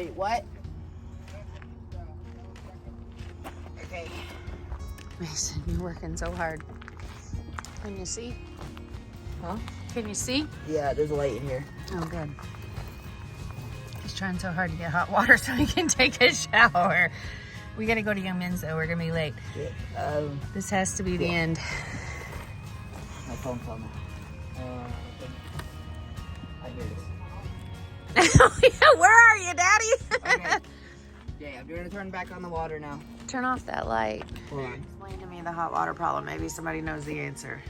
Wait, what? Okay. Mason, you're working so hard. Can you see? Huh? Can you see? Yeah, there's a light in here. Oh, good. He's trying so hard to get hot water so he can take a shower. We gotta go to Young Men's though. We're gonna be late. Yeah, This has to be the end. my phone fell now. I hear this. Where are you, Daddy? Okay. Okay, I'm doing a turn back on the water now. Turn off that light. Hold on. Explain to me the hot water problem. Maybe somebody knows the answer.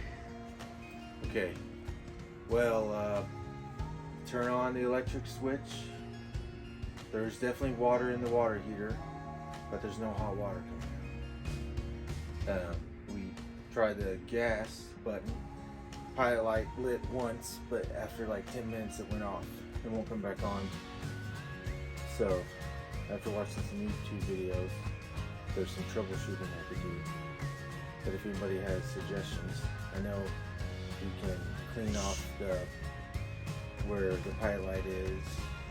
Okay. Well, turn on the electric switch. There's definitely water in the water heater, but there's no hot water coming out. We tried the gas button. Pilot light lit once, but after like 10 minutes it went off. It won't come back on. So, after watching some YouTube videos, there's some troubleshooting I could do. But if anybody has suggestions, I know you can clean off where the pilot light is.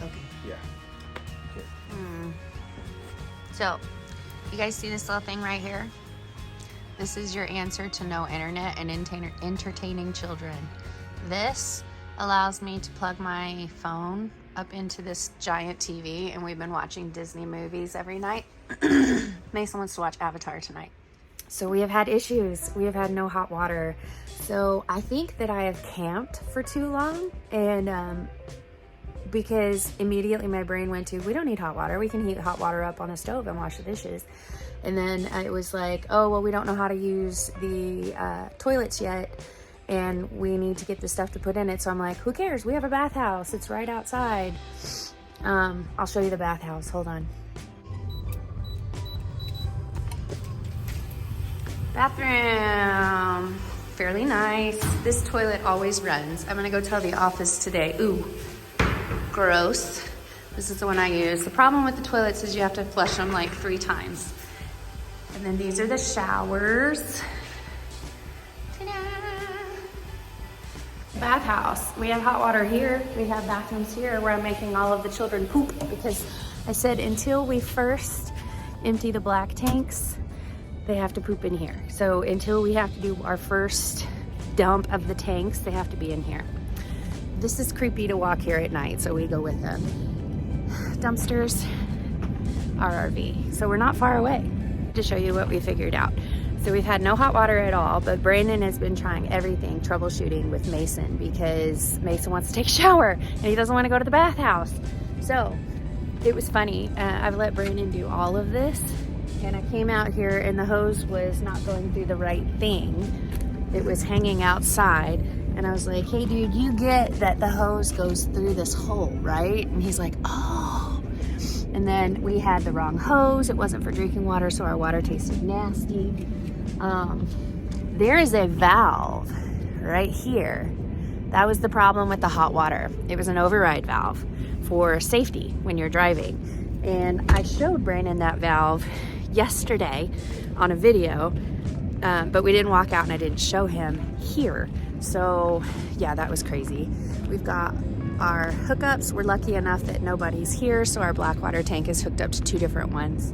Okay. Yeah. Okay. So, you guys see this little thing right here? This is your answer to no internet and entertaining children. This allows me to plug my phone up into this giant TV, and we've been watching Disney movies every night. Mason wants to watch Avatar tonight. So we have had issues. We have had no hot water. So I think that I have camped for too long, and because immediately my brain went to, we don't need hot water. We can heat hot water up on the stove and wash the dishes. And then it was like, oh, well, we don't know how to use the toilets yet, and we need to get the stuff to put in it. So I'm like, who cares? We have a bathhouse. It's right outside. I'll show you the bathhouse. Hold on. Bathroom. Fairly nice. This toilet always runs. I'm gonna go tell the office today. Ooh, gross. This is the one I use. The problem with the toilets is you have to flush them like 3 times. And then these are the showers. Ta-da! Bathhouse. We have hot water here. We have bathrooms here where I'm making all of the children poop, because I said until we first empty the black tanks, they have to poop in here. So until we have to do our first dump of the tanks, they have to be in here. This is creepy to walk here at night, so we go with them. Dumpsters, our RV. So we're not far away. To show you what we figured out. So we've had no hot water at all, but Brandon has been trying everything, troubleshooting with Mason, because Mason wants to take a shower and he doesn't want to go to the bathhouse. So it was funny. I've let Brandon do all of this, and I came out here and the hose was not going through the right thing. It was hanging outside, and I was like, hey dude, you get that the hose goes through this hole, right? And he's like, oh. And then we had the wrong hose. It wasn't for drinking water, so our water tasted nasty. There is a valve right here. That was the problem with the hot water. It was an override valve for safety when you're driving. And I showed Brandon that valve yesterday on a video, but we didn't walk out and I didn't show him here. So yeah, that was crazy. We've got our hookups. We're lucky enough that nobody's here, so our black water tank is hooked up to 2 different ones.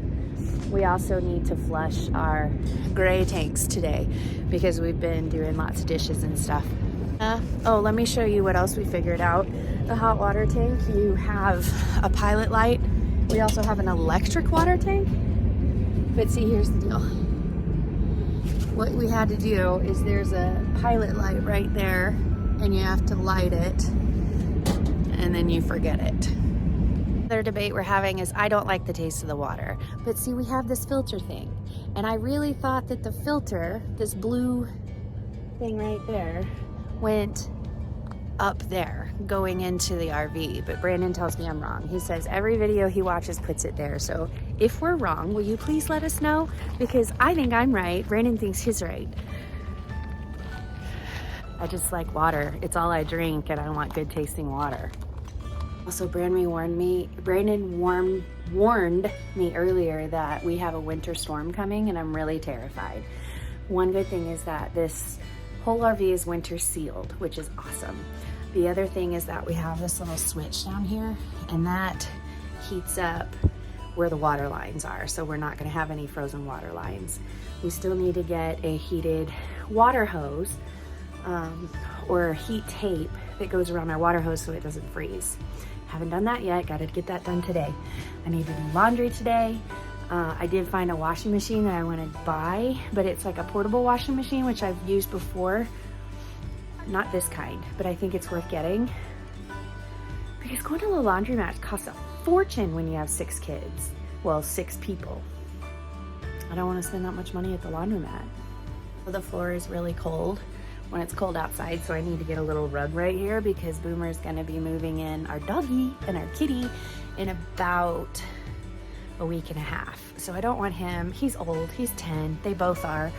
We also need to flush our gray tanks today because we've been doing lots of dishes and stuff. Oh, let me show you what else we figured out. The hot water tank, you have a pilot light. We also have an electric water tank. But see, here's the deal. What we had to do is there's a pilot light right there, and you have to light it, and then you forget it. Another debate we're having is I don't like the taste of the water. But see, we have this filter thing, and I really thought that the filter, this blue thing right there, went up there going into the RV, but Brandon tells me I'm wrong. He says every video he watches puts it there. So if we're wrong, will you please let us know? Because I think I'm right. Brandon thinks he's right. I just like water. It's all I drink, and I want good tasting water. Also, Brandon warned me earlier that we have a winter storm coming, and I'm really terrified. One good thing is that this whole RV is winter sealed, which is awesome. The other thing is that we have this little switch down here, and that heats up where the water lines are, so we're not gonna have any frozen water lines. We still need to get a heated water hose or heat tape that goes around our water hose so it doesn't freeze. Haven't done that yet, gotta get that done today. I need to do laundry today. I did find a washing machine that I want to buy, but it's like a portable washing machine, which I've used before. Not this kind, but I think it's worth getting. Because going to the laundromat costs a fortune when you have 6 kids. Well, 6 people. I don't want to spend that much money at the laundromat. The floor is really cold when it's cold outside, so I need to get a little rug right here because Boomer's gonna be moving in our doggy and our kitty in about a week and a half. So I don't want him, he's old, he's 10, they both are,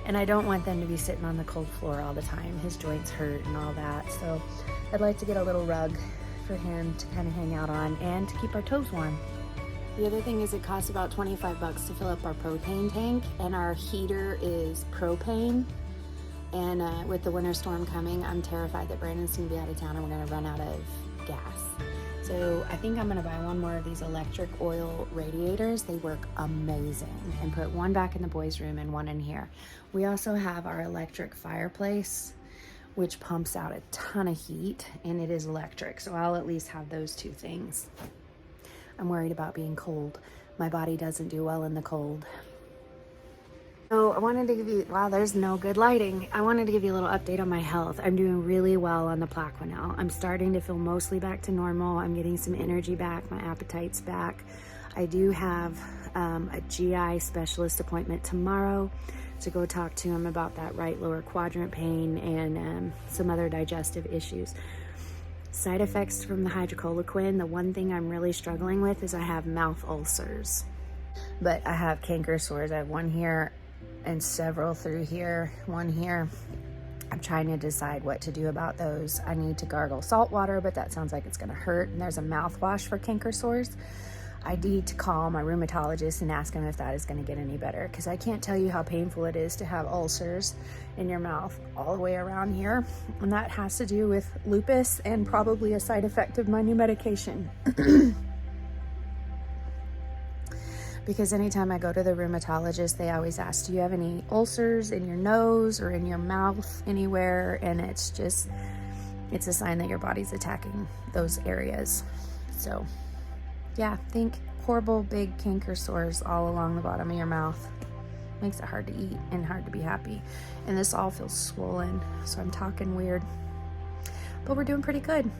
and I don't want them to be sitting on the cold floor all the time. His joints hurt and all that. So I'd like to get a little rug for him to kind of hang out on and to keep our toes warm. The other thing is it costs about 25 bucks to fill up our propane tank, and our heater is propane. And with the winter storm coming, I'm terrified that Brandon's gonna be out of town and we're gonna run out of gas. So I think I'm gonna buy one more of these electric oil radiators. They work amazing, and put one back in the boys' room and one in here. We also have our electric fireplace, which pumps out a ton of heat, and it is electric. So I'll at least have those 2 things. I'm worried about being cold. My body doesn't do well in the cold. So I wanted to give you, wow, there's no good lighting. I wanted to give you a little update on my health. I'm doing really well on the Plaquenil. I'm starting to feel mostly back to normal. I'm getting some energy back. My appetite's back. I do have a GI specialist appointment tomorrow to go talk to him about that right lower quadrant pain and some other digestive issues. Side effects from the hydroxychloroquine, the one thing I'm really struggling with is I have mouth ulcers. But I have canker sores. I have one here and several through here, one here. I'm trying to decide what to do about those. I need to gargle salt water, but that sounds like it's gonna hurt. And there's a mouthwash for canker sores. I need to call my rheumatologist and ask him if that is gonna get any better, because I can't tell you how painful it is to have ulcers in your mouth all the way around here. And that has to do with lupus and probably a side effect of my new medication. Because anytime I go to the rheumatologist, they always ask, do you have any ulcers in your nose or in your mouth anywhere? And it's just, it's a sign that your body's attacking those areas. So yeah, think horrible big canker sores all along the bottom of your mouth. Makes it hard to eat and hard to be happy. And this all feels swollen, so I'm talking weird. But we're doing pretty good.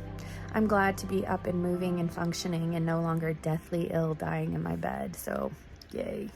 I'm glad to be up and moving and functioning and no longer deathly ill dying in my bed, so yay.